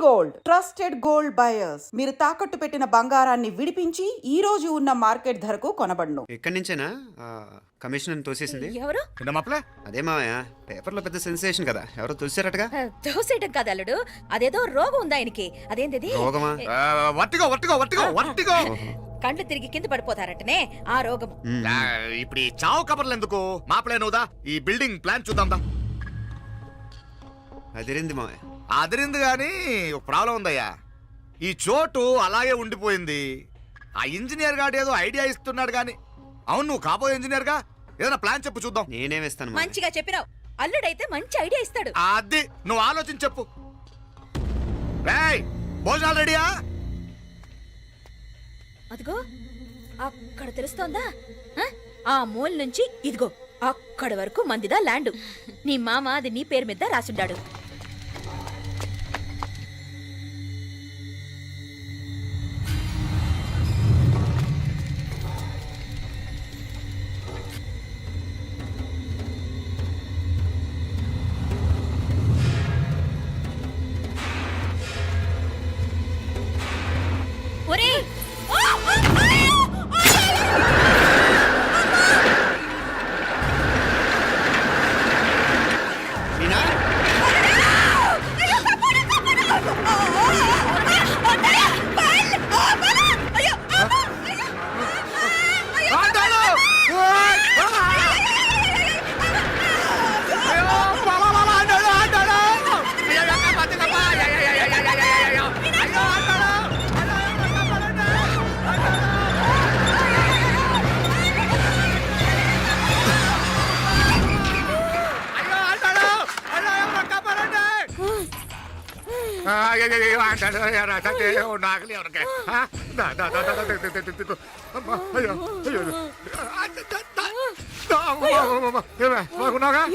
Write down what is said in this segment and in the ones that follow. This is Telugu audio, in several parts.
గోల్డ్ ట్రస్టెడ్ గోల్డ్ బయర్స్ మీరు తాకట్టు పెట్టిన బంగారాన్ని విడిపించి ఈ రోజు ఉన్న మార్కెట్ ధరకు కొనబడును. ఇక్కడి నుంచేనా కమిషన్ తోసేసింది? ఎవరు? అదే మావయ్య, పేపర్లో పెద్ద సెన్సేషన్ కదా, ఎవరో తోసారటగా. తోసేయటం కాదు అల్లుడు, అదేదో రోగం ఉందా ఆయనకి. అదేంటిది? రోగమా? కండ్లు తిరిగి కింద పడిపోతారటనే ఆ రోగం. ఇప్పుడు ఈ చావు కబర్లు ఎందుకు? మాపలేనుదా ఈ బిల్డింగ్ ప్లాన్ చూద్దాందా. అదిరింది మావయ్య. అదిరింది గాని ఒక ప్రాబ్లం ఉందయ్యా. ఈ చోటు అలాగే ఉండిపోయింది. ఆ ఇంజనీర్ గాడు ఏదో ఐడియా ఇస్తున్నాడు గాని. అవును, నువ్వు కాబోయే ఇంజనీర్ గా ఏదైనా ప్లాన్ చెప్పు చూద్దాం. నేనేమిస్తాను? మంచిగా చెప్పినావు. అల్లుడైతే మంచి ఐడియా ఇస్తాడు. అది నువ్వు ఆలోచించి చెప్పు. రేయ్, భోజనాలు రెడీయా? అదిగో అక్కడ తెలుస్తోందా? ఆ మూల నుంచి ఇదిగో అక్కడ వరకు మందిదా ల్యాండ్. నీ మామ అది నీ పేరు మీద రాసుండాడు. ఒరేయ్! మీనా?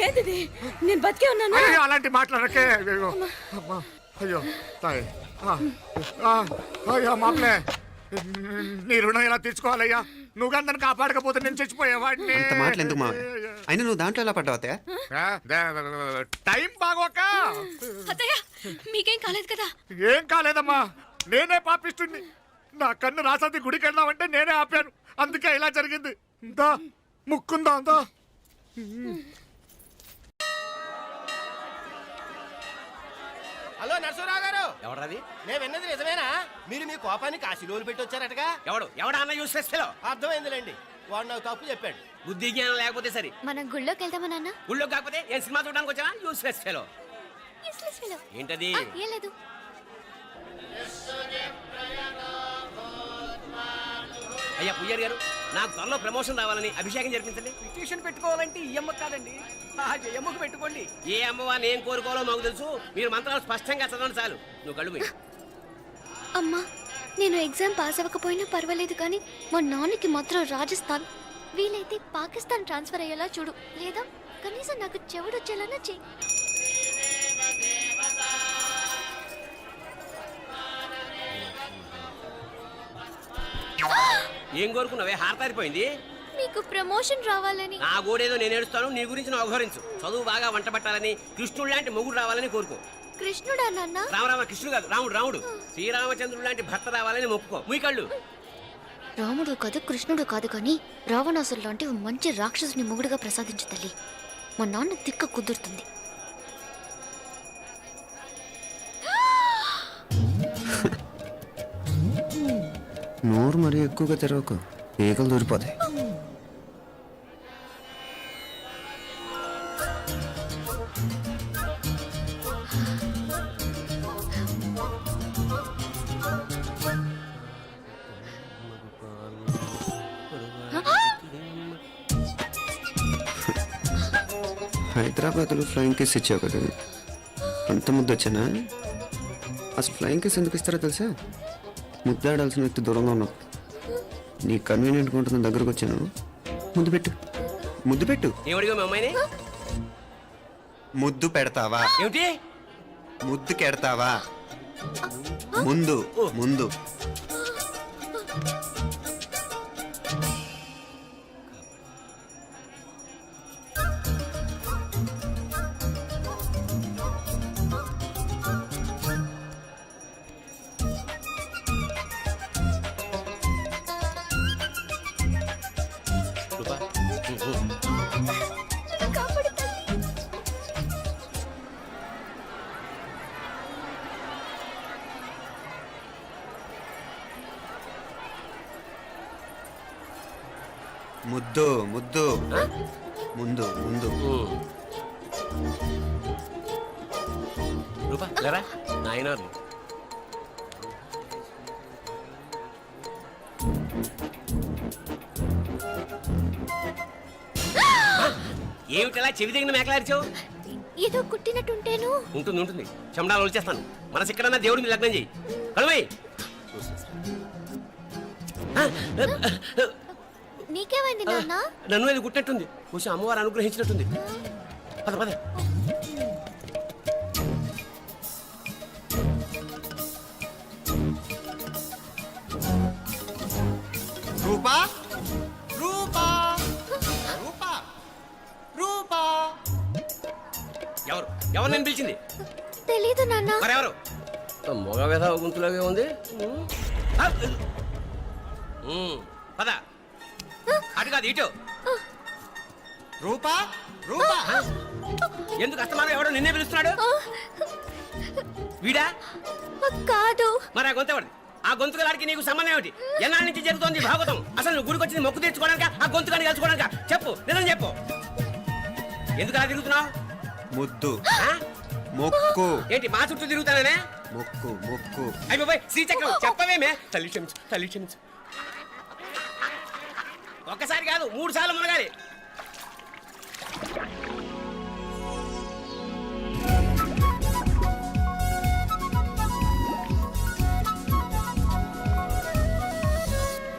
ఏంటిది? నేను బతికే ఉన్నాను. అలాంటి మాట్లాడకే. అయ్యో తాయ్, అయ్యో మాపలే, నీ రుణం ఎలా తీర్చుకోవాలయ్యా? నువ్వు అందరిని కాపాడకపోతే నేను చచ్చిపోయేవాడిని. అంత మాటలు ఎందుకు మావయ్య? అయినా నువ్వు దాంట్లో ఎలా పడ్డావు అత్తయ్య? టైం బాగోక. అత్తయ్య, మీకేం కాలేదు కదా? ఏం కాలేదమ్మా, నేనే పాపిస్తుంది. నా కన్ను రాసాది గుడికి వెళ్దామంటే నేనే ఆపాను. అందుకే ఇలా జరిగింది. దా ముక్కుందా అంతా. హలో నరసరావు గారు. ఎవరది? నేను విన్నది నిజమేనా? మీరు మీ కోపానికి ఆ శిలువలు పెట్టి వచ్చారటగా? ఎవడా అన్న యూస్లెస్ ఫెలో? అర్థమైందిలేండి, వాడు నాకు తప్పు చెప్పాడు. బుద్ధి జ్ఞానం లేకపోతే సరే. మనం గుళ్ళోకి వెళ్దామా నాన్న? ఊళ్ళో కాకపోతే ఏం సినిమా చూడడానికి వచ్చావా? Useless fellow. ఏంటది? ఏం లేదు. అయ్యా పుయ్యర్ గారు, నాకు త్వరలో ప్రమోషన్ రావాలని అభిషేకం జరిపించండి. పిటిషన్ పెట్టుకోవాలంటే ఈ అమ్మ కాదండి, ఆ జయమ్మకు పెట్టుకోండి. ఏ అమ్మవారిని ఏం కోరుకోవాలో మాకు తెలుసు. మీరు మంత్రాలు స్పష్టంగా చదవండి చాలు. నువ్వు కళ్ళు పోయి. అమ్మా, నేను ఎగ్జామ్ పాస్ అవ్వకపోయినా పర్వాలేదు, కానీ మా నాన్నకి మాత్రం రాజస్థాన్, వీలైతే పాకిస్తాన్ ట్రాన్స్ఫర్ అయ్యేలా చూడు. లేదా కనీసం నాకు చెవుడు వచ్చేలానా చెయ్యి. ఏం కోరుకున్నావే? హారతారిపోయింది. మీకు ప్రమోషన్ రావాలని. నా గోడేదో నేను ఏడుస్తాను, నీ గురించి నువ్వు అవహరించు. చదువు బాగా వంట పట్టాలని, కృష్ణుడు లాంటి మొగుడు రావాలని కోరుకో. కృష్ణుడా నాన్న? రామరామ కృష్ణుడు కాదు, రాముడు రాముడు. శ్రీరామచంద్రుడు లాంటి భర్త రావాలని మొక్కుకో. మీ కళ్ళు. రాముడు కాదు, కృష్ణుడు కాదు, కానీ రావణాసురు లాంటి మంచి రాక్షసుని మొగుడుగా ప్రసాదించు తల్లి. మా నాన్న తిక్క కుదురుతుంది. నోరు మరీ ఎక్కువగా తెరవకు, ఈగలు దూరిపోతాయి. హైదరాబాద్లో ఫ్లయింగ్ కేస్ ఇచ్చావు కదా, అంత ముద్దు వచ్చానా? అసలు ఫ్లయింగ్ కేస్ ఎందుకు ఇస్తారో తెలుసా? ముద్దాడాల్సిన వ్యక్తి దూరంగా ఉన్నావు. నీ కన్వీనియంట్గా ఉంటుంది, దగ్గరకు వచ్చాను. ముద్దు పెట్టు, ముద్దు పెట్టు. ఏమడిగా మీ అమ్మాయిని? ముద్దు పెడతావా? ఏమిటి? ముద్దు కెడతావా? ముందు ముందు. ముద్దు ముద్దు ముందు ముందు రూపా లేరా నాయన ఏమిటలా చెవి దగ్గర మేకలారిచావు? ఏదో కుట్టినట్టుంటేను. ఉంటుంది ఉంటుంది చెమడాలు వచ్చేస్తాను. మనసు ఎక్కడన్నా దేవుడి మీద లగ్నం చేయి. కలవై నీకేమైంది నాన్న? నన్ను అది గుట్టినట్టుంది. కొంచెం అమ్మవారు అనుగ్రహించినట్టుంది. పద పద. రూపా రూపా రూపా రూపా ఎవరు ఎవరు నేను పిలిచింది? తెలీదు నాన్న. మరెవరు? మగ వేధ గుంతులాగే ఉంది. పద అటు కాదు ఇటు. రూపా రూపా ఎందుకు అస్తమానం ఎవడో నిన్నే పిలుస్తున్నాడు? వీడా? కాదు. మరి ఆ గొంతు ఎవరిది? ఆ గొంతుగాడికి నీకు సంబంధం ఏమిటి? ఎన్నాళ్ళ నుంచి జరుగుతోంది భాగవతం? అసలు నువ్వు గుడికి వచ్చింది మొక్కు తీర్చుకోవడానిక ఆ గొంతుగాని కలుసుకోవడానిక? చెప్పు, నిజం చెప్పు. ఎందుకు అలా తిరుగుతున్నావు? ముద్దు మొక్కు ఏంటి మా చుట్టూ తిరుగుతానే? మొక్కు మొక్కు అయిపోయి శ్రీచక్రం చెప్పవేమే? తల్లి క్షమించు, తల్లి క్షమించు. ఒక్కసారి కాదు 3 సార్లు మునగాలి.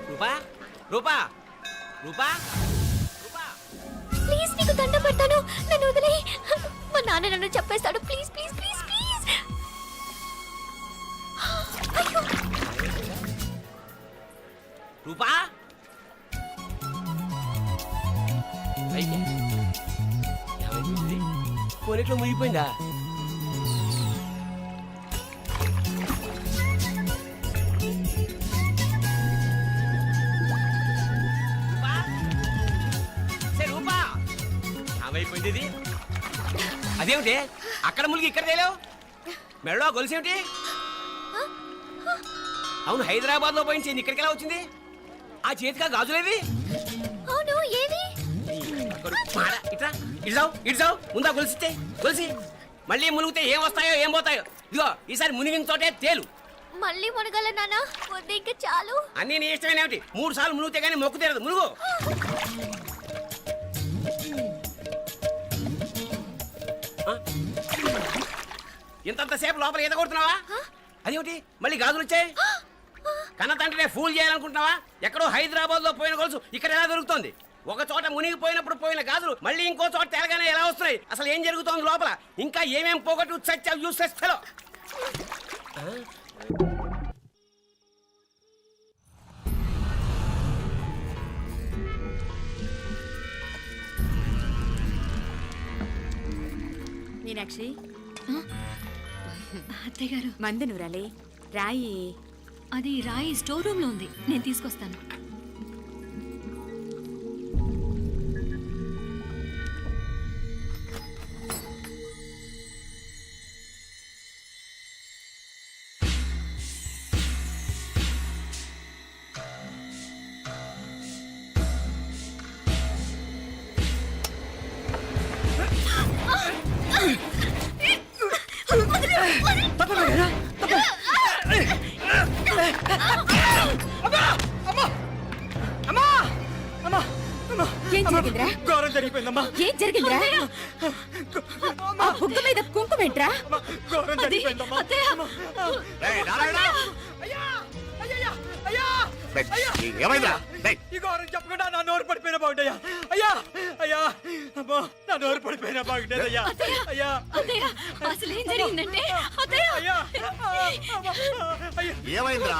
రూపా రూపా రూపా రూపా ప్లీజ్ నీకు దండం పెడతాను, నన్ను వదిలేయ్. మా నాన్న నన్ను చెప్పేస్తాడు. Please please please please. అయ్యో. రూపా కొనిట్లో మునిగిపోయిందా? రూపా ఏమైపోయింది ఇది? అదేమిటి అక్కడ మునిగి ఇక్కడ తేలేవు? మెడలో గొలుసు ఏమిటి? అవును, హైదరాబాద్ లో పోయించింది, ఇక్కడికి ఎలా వచ్చింది? ఆ చేతిగా గాజులేవి? అవును, ఏది? ఇట్రా ఇడ్సావు ముందా గొలిసితే గొలిసి మళ్ళీ మునిగితే ఏం వస్తాయో ఏం పోతాయో. ఇదిగో ఈసారి మునిగిన తోటే తేలు. మళ్ళీ మునగల నాన్న, వద్దు ఇంకా చాలు. అన్నీ నీ ఇష్టమైన ఏమిటి? 3 సార్లు మునిగితే గానీ మొక్కు తీరదు. మునుగు. ఇంతంతసేపు లోపల ఈత కొడుతున్నావా? అదేమిటి మళ్ళీ గాజులు వచ్చాయి? కన్న తండ్రినే ఫూల్ చేయాలనుకుంటున్నావా? ఎక్కడో హైదరాబాద్ లో పోయిన గొలుసు ఇక్కడ ఎలా దొరుకుతుంది? ఒక చోట మునిగిపోయినప్పుడు పోయిన గాజులు మళ్ళీ ఇంకో చోట తేలగానే ఎలా వస్తున్నాయి? అసలు ఏం జరుగుతోంది లోపల? ఇంకా ఏమేం పోగొట్టు చచ్చావు యూస్లెస్ ఫెలో. మీనాక్షి, అత్తయ్య గారు, మందు నూరాలి. రాయి అది రాయి స్టోర్ రూమ్ లో ఉంది, నేను తీసుకొస్తాను. ఏం జరిగిందిరా? ఘోరం జరిగిపోయిందమ్మా. ఏం జరిగిందిరా? ఆ బుగ్గ మీద కుంకుమేంట్రా? ఘోరం జరిగిపోయిందమ్మా. రేయ్, నారాయణ! రేయ్, ఏమైందిరా? రేయ్, ఈ ఘోరం చెప్పకుండా నా నోరు పడిపోయిన బాగుంటాయా? అయ్యా అయ్యా అమ్మా, నా నోరు పడిపోయిన బాగుంటేదయ్యా. అయ్యా అత్తయ్య, అసలు ఏం జరిగిందంటే అత్తయ్య, అయ్యా అయ్యా ఏమైందిరా?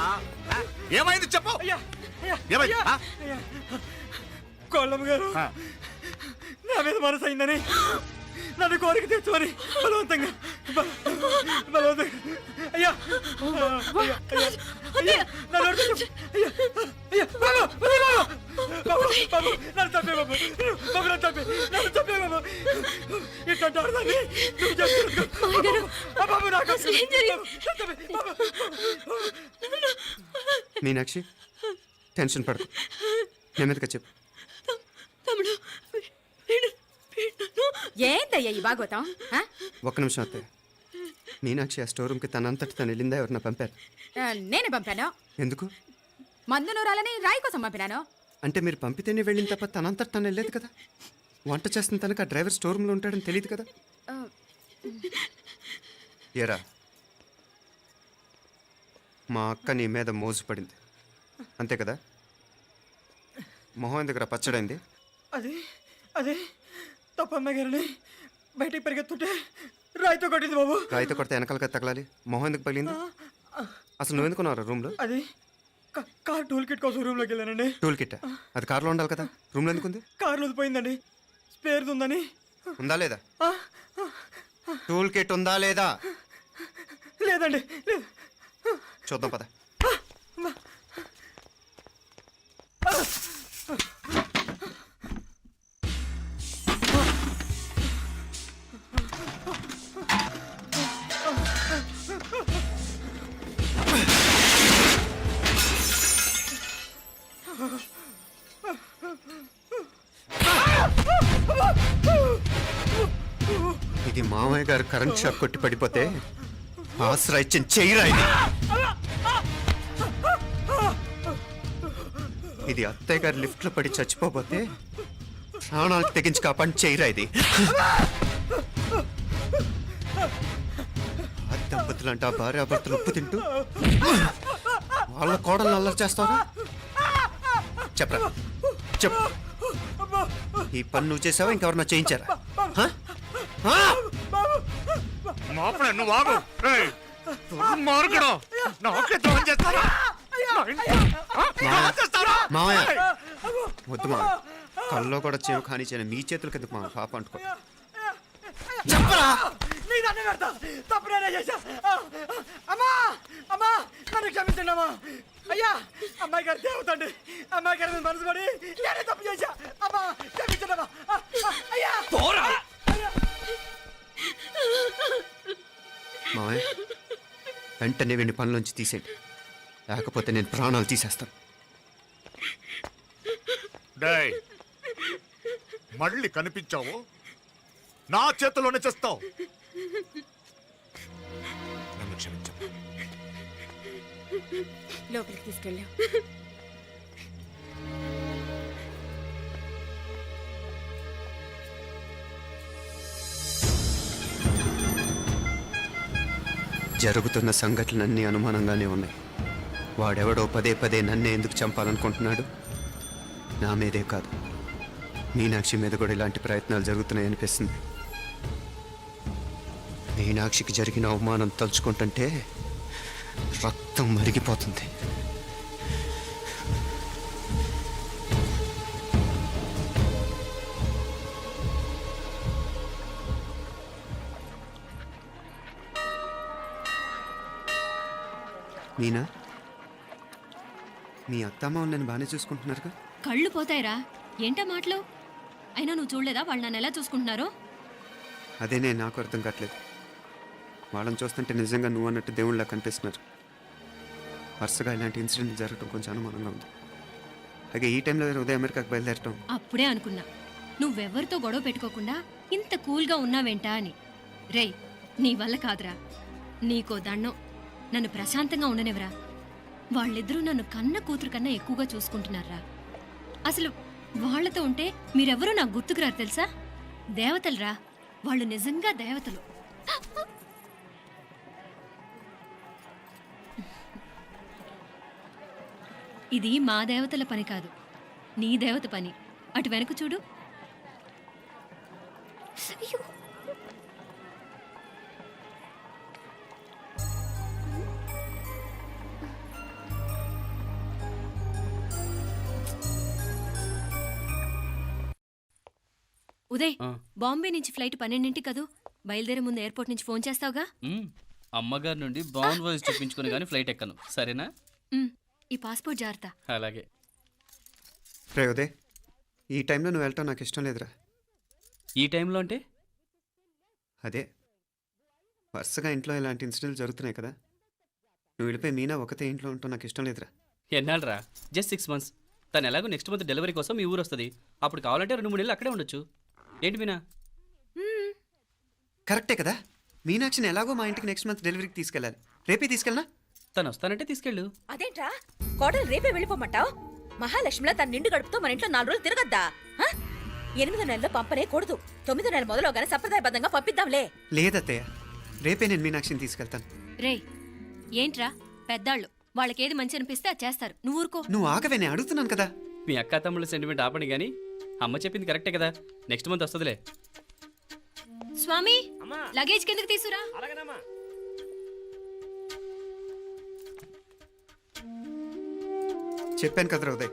ఆ? ఏమైంది చెప్పు. అయ్యా అయ్యా ఏమైంది? ఆ? అయ్యా కోళ్ళమ్మ గారు ఆ. నా మీద మనసు అయిందని నన్ను కోరిక తెచ్చుకొని బలవంతంగా బలవంతంగా అయ్యా అయ్యా అయ్యా నా నోరు తెచ్చు. అయ్యా అయ్యా బాబు బాబు బాబు నన్ను చంపే బాబు బాబు నన్ను చంపే బాబు ఇట్లాంటి ఆడదాన్ని నువ్వు చెప్తున్నావు బాబు. నాకు అసలు ఏం జరిగింది? మీనాక్షి టెన్షన్ పడకు, నెమ్మదిగా చెప్పు. ఏందయ్యా ఈ బాగోతాం ఆ? ఒక్క నిమిషం అత్తయ్య. మీనాక్షి ఆ స్టోర్ రూమ్కి తనంతటి తను వెళ్ళిందా ఎవరన్నా పంపారు? నేనే పంపాను. ఎందుకు? మందు నూరాలని రాయి కోసం పంపినాను. అంటే మీరు పంపితేనే వెళ్ళిన తప్ప తనంతటి తను వెళ్ళలేదు కదా. వంట చేస్తున్న తనకు ఆ డ్రైవర్ స్టోర్ రూమ్లో ఉంటాడని తెలియదు కదా. ఏరా, మా అక్క నీ మీద మోజుపడింది అంతే కదా. మొహం దగ్గర పచ్చడైంది. అదే తప్పమ్మాయి గారిని బయటికి పరిగెత్తుంటే రాయితో కొట్టింది బాబు. రాయితో కొడితే వెనకాలగా తగలాలి. మొహం ఎందుకు పగిలింది? అసలు నువ్వు ఎందుకున్నావు రూమ్లో? అది కార్ టూల్ కిట్ కోసం రూమ్లోకి వెళ్ళానండి. టూల్ కిట్ అది కార్లో ఉండాలి కదా. రూమ్లో ఎందుకు ఉంది? కార్లో పోయిందండి. స్పేర్ ఉందని. ఉందా లేదా? టూల్ కిట్ ఉందా లేదా? లేదండి, లేదు. చూద్దాం పద. ఇది మామయ్య గారు కరెంట్ షాక్ కొట్టి పడిపోతే ఆసరా ఇచ్చిన చెయ్యిరా ఇది. ఇది అత్తయ్య గారు లిఫ్ట్లో పడి చచ్చిపోతే ప్రాణాలకు తెగించి కాపాడి చెయ్యిరా ఇది. ఆ దంపతులంట భార్యాభర్తలు ఉప్పు తింటూ వాళ్ళ కోడలు అల్లరి చేస్తారా? చెప్పరా, చెప్పు. ఈ పని నువ్వు చేసావా ఇంకెవరన్నా చేయించారా? హ? హ? మాపడే నువ్వు ఆగు. ఏయ్, దుర్మార్గుడు. నాకే ద్రోహం చేస్తారా? మావయ్య వద్దు మావయ్య. కల్లో కూడా చేవు కానీ చేయను మీ చేతుల కిందకు మా పాప అంటుకో. చెప్పరా? నీ దండ పెడతా. తప్పు నేనే చేశా. అమ్మా అమ్మా నన్ను క్షమించండి అమ్మా. అయ్యా, అమ్మాయి గారు దేవతండి. అమ్మాయి గారి మీద మనసు పడి నేనే తప్పు చేశా. అమ్మా క్షమించండి అమ్మా. అయ్యా మావయ్య వెంటనే వీడిని పనిలోంచి తీసేయండి, లేకపోతే నేను ప్రాణాలు తీసేస్తాను. డేయ్, మళ్ళీ కనిపించావు నా చేతిలోనే చేస్తావు. నన్ను క్షమించు. లోపలికి తీసుకెళ్ళాం. జరుగుతున్న సంఘటనలన్నీ అనుమానంగానే ఉన్నాయి. వాడెవడో పదే పదే నన్నే ఎందుకు చంపాలనుకుంటున్నాడు? నా మీదే కాదు, మీనాక్షి మీద కూడా ఇలాంటి ప్రయత్నాలు జరుగుతున్నాయనిపిస్తుంది. మీనాక్షికి జరిగిన అవమానం తలుచుకుంటుంటే రక్తం మరిగిపోతుంది. మీనా, మీ అత్తమ్మ నన్ను బాగానే చూసుకుంటున్నారుగా? కళ్ళు పోతాయిరా. ఏంటా మాటలు? అయినా నువ్వు చూడలేదా వాళ్ళు నన్ను ఎలా చూసుకుంటున్నారో? అదేనే నాకు అర్థం కావట్లేదు. వాళ్ళని చూస్తుంటే నిజంగా నువ్వు అన్నట్టు దేవుళ్ళ కనిపిస్తున్నారు. వరుసగా ఇలాంటి ఇన్సిడెంట్ జరగడం కొంచెం అనుమానంగా ఉంది. అలాగే ఈ టైంలో ఉదయం అమెరికాకు బయలుదేరటం. అప్పుడే అనుకున్నా నువ్వెవరితో గొడవ పెట్టుకోకుండా ఇంత కూల్గా ఉన్నావేంటా అని. రేయ్, నీ వల్ల కాదురా. నీకో దండం, నన్ను ప్రశాంతంగా ఉండనివరా. వాళ్ళిద్దరూ నన్ను కన్న కూతురు కన్నా ఎక్కువగా చూసుకుంటున్నారా. అసలు వాళ్లతో ఉంటే మీరెవరూ నాకు గుర్తుకురారు తెలుసా? దేవతలురా వాళ్ళు, నిజంగా దేవతలు. ఇది మా దేవతల పని కాదు, నీ దేవత పని. అటు వెనక చూడు. అయ్యో ఉదయ్, బాంబే నుంచి ఫ్లైట్ 12ంటికి కదూ. బయలుదేరే ముందు ఎయిర్పోర్ట్ నుంచి ఫోన్ చేస్తావుగా? అమ్మగారి నుండి బాండ్ వాయిస్ చూపించుకుని కానీ ఫ్లైట్ ఎక్కను, సరేనా? ఈ పాస్పోర్ట్ జాగ్రత్త. అలాగే. రే ఉదయ్, ఈ టైంలో నువ్వు వెళ్ళటం నాకు ఇష్టం లేదురా. ఈ టైంలో అంటే? అదే వరుసగా ఇంట్లో ఇలాంటి ఇన్సిడెంట్లు జరుగుతున్నాయి కదా. నువ్వు వెళ్ళిపోయి మీనా ఒకతే ఇంట్లో ఉంటావు నాకు ఇష్టం లేదురా. ఎన్నాళ్ళరా? Just 6 months. తను ఎలాగో నెక్స్ట్ మంత్ డెలివరీ కోసం మీ ఊరు వస్తుంది. అప్పుడు కావాలంటే 2-3 నెలలు అక్కడే ఉండొచ్చు. ఏంటి మీనా? కరెక్టే కదా, మీనాక్షిని ఎలాగో మా ఇంటికి నెక్స్ట్ మంత్ డెలివరీకి తీసుకెళ్ళాలి. రేపే తీసుకెళ్ళనా? తను వస్తానంటే తీసుకెళ్ళు. అదేంట్రా కోడలు రేపే వెళ్ళిపోమంటావు? మహాలక్ష్మిలా తన నిండు గడుపుతో మన ఇంట్లో 4 రోజులు తిరగద్దా? 8వ నెలలో పంపనే కూడదు. 9వ నెల మొదలుగానే సంప్రదాయబద్ధంగా పంపిద్దాంలే. లేదత్తయ్య, రేపే నేను మీనాక్షిని తీసుకెళ్తాను. రేయ్ ఏంట్రా పెద్దాళ్ళు, వాళ్ళకేది మంచి అనిపిస్తే అది చేస్తారు. నువ్వు ఊరుకో. నువ్వు ఆగవే, నేను అడుగుతున్నాను కదా. మీ అక్క తమ్ముళ్ళ సెంటిమెంట్ ఆపండి కానీ అమ్మ చెప్పింది కరెక్టే కదా, నెక్స్ట్ మంత్ వస్తుందిలే. స్వామి అమ్మా. లగేజ్ కిందకి తీసురా. అలాగేనమ్మా. చెప్పాను కదరా ఉదయ్,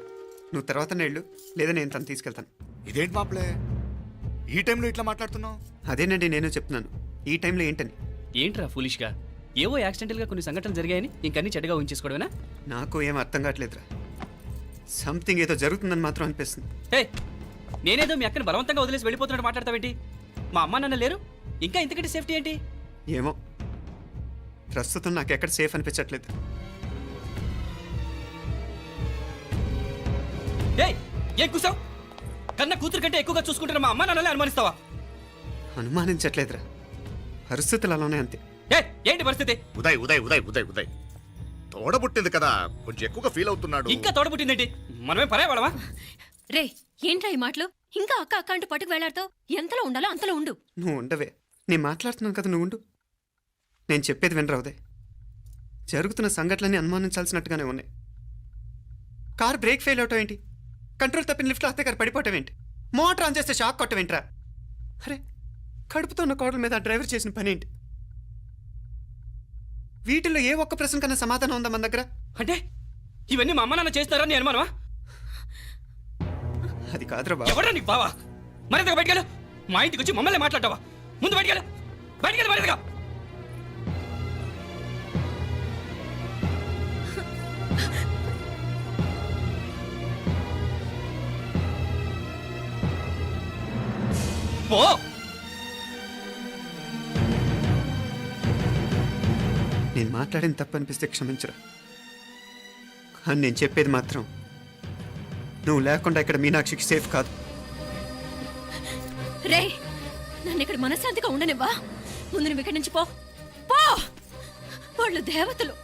నువ్వు తర్వాత నేళ్ళు లేదా నేను తను తీసుకెళ్తాను. ఇదేంటి మాప్లే ఈ టైంలో ఇట్లా మాట్లాడుతున్నావు? అదేనండి నేను చెప్తున్నాను, ఈ టైంలో ఏంటని. ఏంట్రా ఫులిష్గా ఏవో యాక్సిడెంటల్గా కొన్ని సంఘటనలు జరిగాయని ఇంకన్నీ చెడ్డగా ఉంచేసుకోవడమేనా? నాకు ఏం అర్థం కావట్లేదురా, సంథింగ్ ఏదో జరుగుతుందని మాత్రం అనిపిస్తుంది. హే, నేనేదో మీ అక్కని బలవంతంగా వదిలేసి వెళ్ళిపోతున్నట్టు మాట్లాడతావేంటి? మా అమ్మ నాన్న లేరు, ఇంకా ఇంతకంటే సేఫ్టీ ఏంటి? ఏమో, ప్రస్తుతం నాకు ఎక్కడ సేఫ్ అనిపించట్లేదు. ఏయ్, ఏం కూసావు? కన్న కూతురు కంటే ఎక్కువగా చూసుకుంటున్న మా అమ్మ నాన్నలే అనుమానిస్తావా? అనుమానించట్లేదురా, పరిస్థితులు అలానే అంతే. ఏంటి పరిస్థితి? ఉదయ్ ఉదయ్ ఉదయ్ ఉదయ్ ఉదయ్ తోడబుట్టింది కదా, కొంచెం ఎక్కువగా ఫీల్ అవుతున్నాడు. ఇంకా తోడబుట్టిందేంటి? మనమే పరాయవాడవా? రే ఏంట్రా ఈ మాటలు? ఇంకా అక్క అక్క అంటూ పట్టుకు వెళ్లాడుతో ఎంతలో ఉండాలో అంతలో ఉండు. నువ్వు ఉండవే, నేను మాట్లాడుతున్నాను కదా, నువ్వు ఉండు. నేను చెప్పేది వినరా ఉదయ్, జరుగుతున్న సంఘటనలన్నీ అనుమానించాల్సినట్టుగానే ఉన్నాయి. కార్ బ్రేక్ ఫెయిల్ అవటం ఏంటి, కంట్రోల్ తప్పిన లిఫ్ట్లో అత్తే గారు పడిపోవటం ఏంటి, మోటార్ ఆన్ చేస్తే షాక్ కొట్టం ఏంట్రా? అరే, కడుపుతో ఉన్న కోడల మీద ఆ డ్రైవర్ చేసిన పని ఏంటి? వీటిల్లో ఏ ఒక్క ప్రశ్న కన్నా సమాధానం ఉందా మన దగ్గర? అంటే ఇవన్నీ మా అమ్మ నాన్న చేస్తారా నీ అనుమానమా? అది కాదురా బాబు. ఎవరా నీకు బావా? మరింతగా బయటకెళ్ళు. మా ఇంటికి వచ్చి మమ్మల్ని మాట్లాడతావా? ముందు బయటకెళ్ళు, బయటకెళ్ళు మరింతగా. పో. నేను మాట్లాడిన తప్పు అనిపిస్తే క్షమించరా, కానీ నేను చెప్పేది మాత్రం నువ్వు లేకుండా ఇక్కడ మీనాక్షికి సేఫ్ కాదు. రే నన్ను ఇక్కడ మనశ్శాంతిగా ఉండనివ్వా. ముందు నువ్వు ఇక్కడి నుంచి పో పో. వాళ్ళు దేవతలు,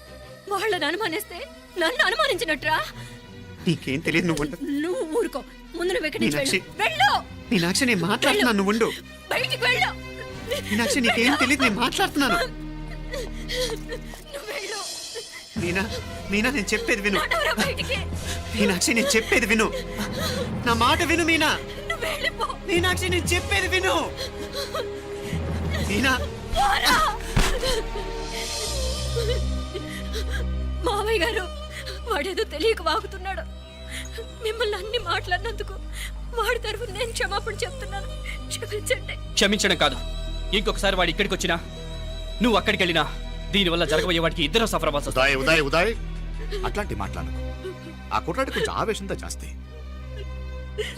వాళ్ళని అనుమానిస్తే నన్ను అనుమానించినట్రా. నీకేం తెలియదు, నువ్వు ఉండు. నువ్వు ఊరుకో. ముందు నువ్వు ఇక్కడి నుంచి మీనాక్షి. వెళ్ళు. మీనాక్షి, నేను మాట్లాడుతున్నాను, నువ్వు ఉండు. బయటికి వెళ్ళు. మీనాక్షి, నీకేం తెలియదు, నేను మాట్లాడుతున్నాను. నువ్వు వెళ్ళు. మీనా, మీనా, నేను చెప్పేది విను. నడవరా బయటికి. మీనాక్షి, నేను చెప్పేది విను, నా మాట విను. మీనా, నువ్వు వెళ్ళిపో. మీనాక్షి, నేను చెప్పేది విను. మీనా, పోరా. మావయ్య గారు, వాడేదో తెలియక వాగుతున్నాడు. మిమ్మల్ని అన్ని మాట్లాడినందుకు వాడి తరఫున నేను క్షమాపణ చెప్తున్నాను. క్షమించండి. క్షమించడం కాదు, ఇంకొకసారి వాడు ఇక్కడికి వచ్చినా నువ్వు అక్కడికి వెళ్ళినా దీనివల్ల జరగబోయే వాడికి ఇద్దరు సఫర్ అవ్వాల్సి వస్తుంది. ఉదయ్ ఉదయ్ ఉదయ్ అట్లాంటి మాట్లాడకు. ఆ కుట్రాడి కొంచెం ఆవేశంతో జాస్తి.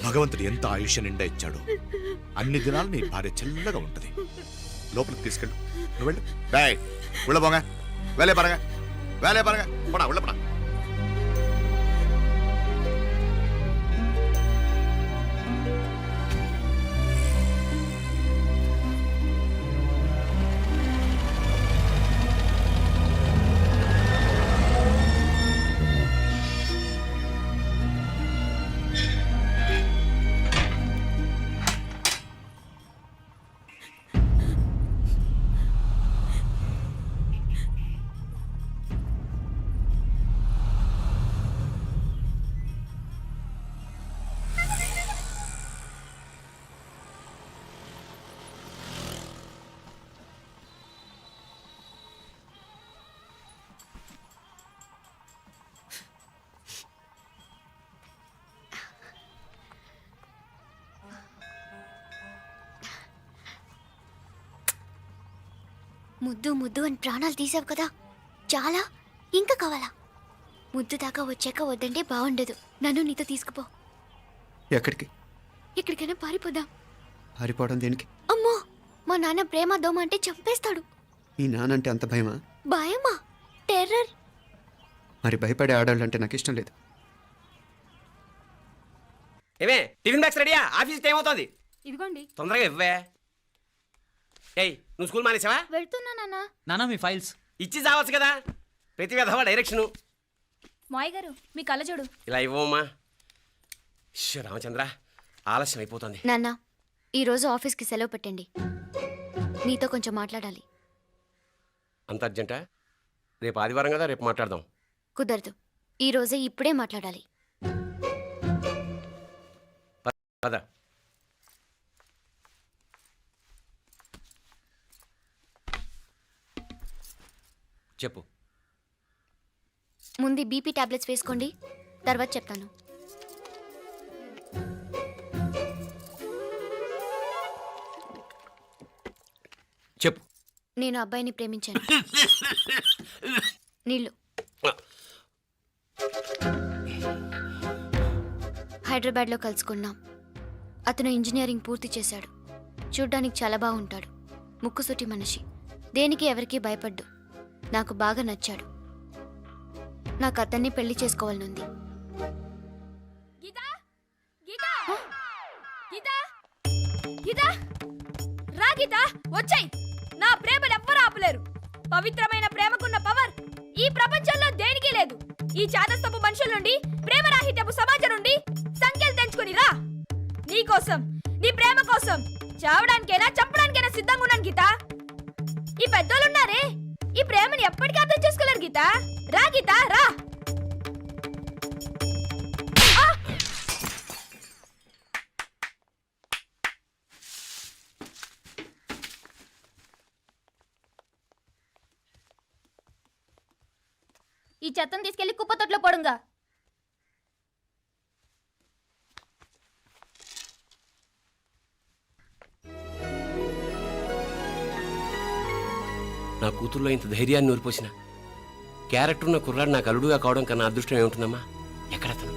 భగవంతుడు ఎంత ఆయుష్య నిండా ఇచ్చాడు, అన్ని దినాలు నీ భార్య చల్లగా ఉంటది. లోపలికి తీసుకెళ్ళు, నువ్వు వెళ్ళు. బాయ్ ఉళ్ళ పోగా, వేలే పరగా, వేలే పరగా, పడా ఉళ్ళ పడా. ముద్దు ముద్దు అని ప్రాణాలు తీసావు కదా, చాలా ఇంకా కావాలా? ముద్దు దాకా వచ్చాక వద్దంటే బాగుండదు. నన్ను నీతో తీసుకుపో. ఎక్కడికి? ఎక్కడికైనా పారిపోదాం. పారిపోవడం దేనికి? అమ్మో, మా నాన్న ప్రేమ దోమ అంటే చంపేస్తాడు. మీ నానంటే అంత భయమా? భయమా? టెర్రర్. మరి భయపడే ఆడాళ్ళు అంటే నాకు ఇష్టం లేదు. ఏమే టిఫిన్ బ్యాగ్స్ రెడీయా? ఆఫీస్ టైం అవుతుంది. ఇదిగోండి. తొందరగా ఇవ్వే. ఏయ్ నువ్వు స్కూల్ మానేసావా? వెళ్తున్నా నాన్న. నానా మీ ఫైల్స్ ఇచ్చి చావచ్చు కదా, ప్రతి విధవా డైరెక్షను. మాయ్ గారు మీ కళ్ళ చూడు. ఇలా ఇవ్వమ్మా. రామచంద్ర ఆలస్యం అయిపోతుంది. నాన్న ఈరోజు ఆఫీస్కి సెలవు పెట్టండి, నీతో కొంచెం మాట్లాడాలి. అంత అర్జెంటా? రేపు ఆదివారం కదా, రేపు మాట్లాడదాం. కుదరదు, ఈరోజే ఇప్పుడే మాట్లాడాలి. పద. చెప్పు. ముందు బీపీ టాబ్లెట్స్ వేసుకోండి, తర్వాత చెప్తాను. చెప్పు. నేను అబ్బాయిని ప్రేమించాను. నీళ్ళు. హైదరాబాద్లో కలుసుకున్నాం. అతను ఇంజనీరింగ్ పూర్తి చేశాడు. చూడ్డానికి చాలా బాగుంటాడు. ముక్కుసూటి మనిషి, దేనికి ఎవరికీ భయపడ్డు. నాకు బాగా నచ్చాడు. నాకు అతన్ని పెళ్లి చేసుకోవాలనుంది. గీతా గీతా గీతా గీతా రా గీతా, వచ్చాయి. నా ప్రేమను ఎవ్వరూ ఆపలేరు. పవిత్రమైన ప్రేమకున్న పవర్ ఈ ప్రపంచంలో దేనికి లేదు. ఈ చాదస్తపు మనుషుల నుండి, ప్రేమరాహిత్యపు సమాజం నుండి సంఖ్యలు తెంచుకుని రా. నీ కోసం, నీ ప్రేమ కోసం చావడానికైనా చంపడానికైనా సిద్ధంగా ఉన్నాను గీతా. ఈ పెద్దోళ్ళున్నారే, ఈ ప్రేమని ఎప్పటికీ అర్థం చేసుకోలేరు గీతా. రా గీతా రా. ఈ చెత్తను తీసుకెళ్లి కుప్పతొట్లో పడుంగా. నా కూతుర్లో ఇంత ధైర్యాన్ని నూరిపోసిన క్యారెక్టర్ ఉన్న కుర్రాడు నాకు అల్లుడుగా కావడం కన్నా అదృష్టం ఏముంటుందమ్మా? ఎక్కడతను